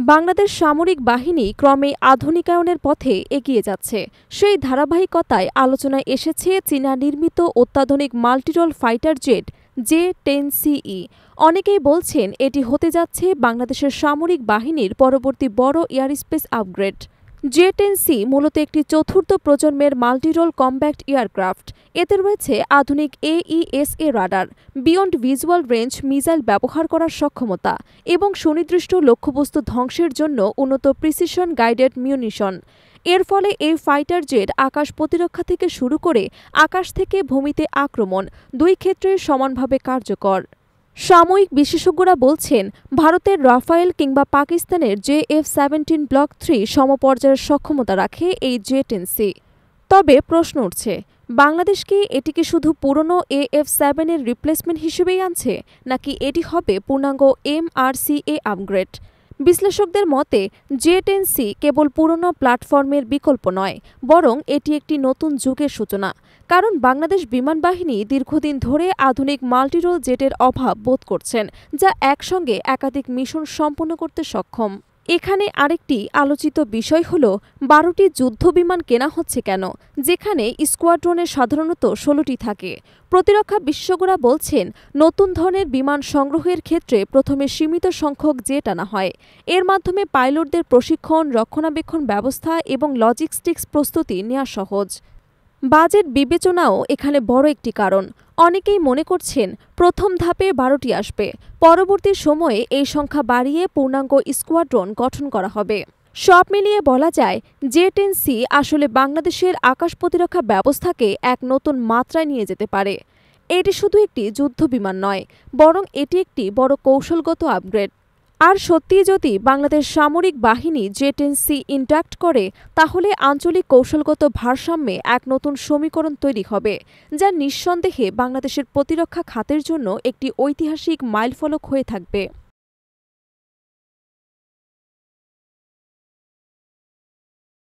বাংলাদেশ সামরিক বাহিনী ক্রমে আধুনিকায়নের পথে এগিয়ে যাচ্ছে। সেই ধারাবাহিকতায় আলোচনায় এসেছে চীনা নির্মিত অত্যাধুনিক মাল্টিরোল ফাইটার জেট জে-10সিই। অনেকেই বলছেন এটি হতে যাচ্ছে বাংলাদেশের সামরিক বাহিনীর পরবর্তী বড় এয়ারস্পেস আপগ্রেড। জে-10সি মূলত একটি চতুর্থ প্রজন্মের মাল্টিরোল কম্ব্যাক্ট এয়ারক্রাফট। এতে রয়েছে আধুনিক AESA radar, beyond visual range missile ব্যবহার করার সক্ষমতা এবং সুনির্দিষ্ট লক্ষ্যবস্তু ধ্বংসের জন্য উন্নত প্রিসিশন গাইডেড মিউনিশন। এর ফলে এই ফাইটার জেট আকাশ প্রতিরক্ষা থেকে শুরু করে আকাশ থেকে ভূমিতে আক্রমণ দুই ক্ষেত্রে সমানভাবে কার্যকর। সাময়িক বিশেষজ্ঞরা বলছেন, ভারতের রাফায়েল কিংবা পাকিস্তানের JF-17 ব্লক 3 সমপর্যায়ের সক্ষমতা রাখে এই জে-10সি। তবে প্রশ্ন উঠছে, বাংলাদেশ কি এটিকে শুধু পুরনো AF-7 এর রিপ্লেসমেন্ট হিসেবেই আনছে, নাকি এটি হবে পূর্ণাঙ্গ MRCA আপগ্রেড? বিশ্লেষকদের মতে জে-10সি কেবল পুরনো প্ল্যাটফর্মের বিকল্প নয়, বরং এটি একটি নতুন যুগের সূচনা। কারণ বাংলাদেশ বিমান বাহিনী দীর্ঘদিন ধরে আধুনিক মাল্টিরোল জেটের অভাব বোধ করছেন, যা একসঙ্গে একাধিক মিশন সম্পন্ন করতে সক্ষম। এখানে আরেকটি আলোচিত বিষয় হল 12টি যুদ্ধবিমান কেনা হচ্ছে কেন, যেখানে স্কোয়াড্রনে সাধারণত 16টি থাকে। প্রতিরক্ষা বিশেষজ্ঞরা বলছেন, নতুন ধরনের বিমান সংগ্রহের ক্ষেত্রে প্রথমে সীমিত সংখ্যক জেট আনা হয়। এর মাধ্যমে পাইলটদের প্রশিক্ষণ, রক্ষণাবেক্ষণ ব্যবস্থা এবং লজিস্টিক্স প্রস্তুতি নেওয়া সহজ। বাজেট বিবেচনাও এখানে বড় একটি কারণ। অনেকেই মনে করছেন প্রথম ধাপে 12টি আসবে, পরবর্তী সময়ে এই সংখ্যা বাড়িয়ে পূর্ণাঙ্গ স্কোয়াড্রন গঠন করা হবে। সব মিলিয়ে বলা যায়, জে-10সি আসলে বাংলাদেশের আকাশ প্রতিরক্ষা ব্যবস্থাকে এক নতুন মাত্রায় নিয়ে যেতে পারে। এটি শুধু একটি যুদ্ধবিমান নয়, বরং এটি একটি বড় কৌশলগত আপগ্রেড। আর সত্যিই যদি বাংলাদেশ সামরিক বাহিনী জে-10সি ইন্ট্যাক্ট করে, তাহলে আঞ্চলিক কৌশলগত ভারসাম্যে এক নতুন সমীকরণ তৈরি হবে, যা নিঃসন্দেহে বাংলাদেশের প্রতিরক্ষা খাতের জন্য একটি ঐতিহাসিক মাইলফলক হয়ে থাকবে।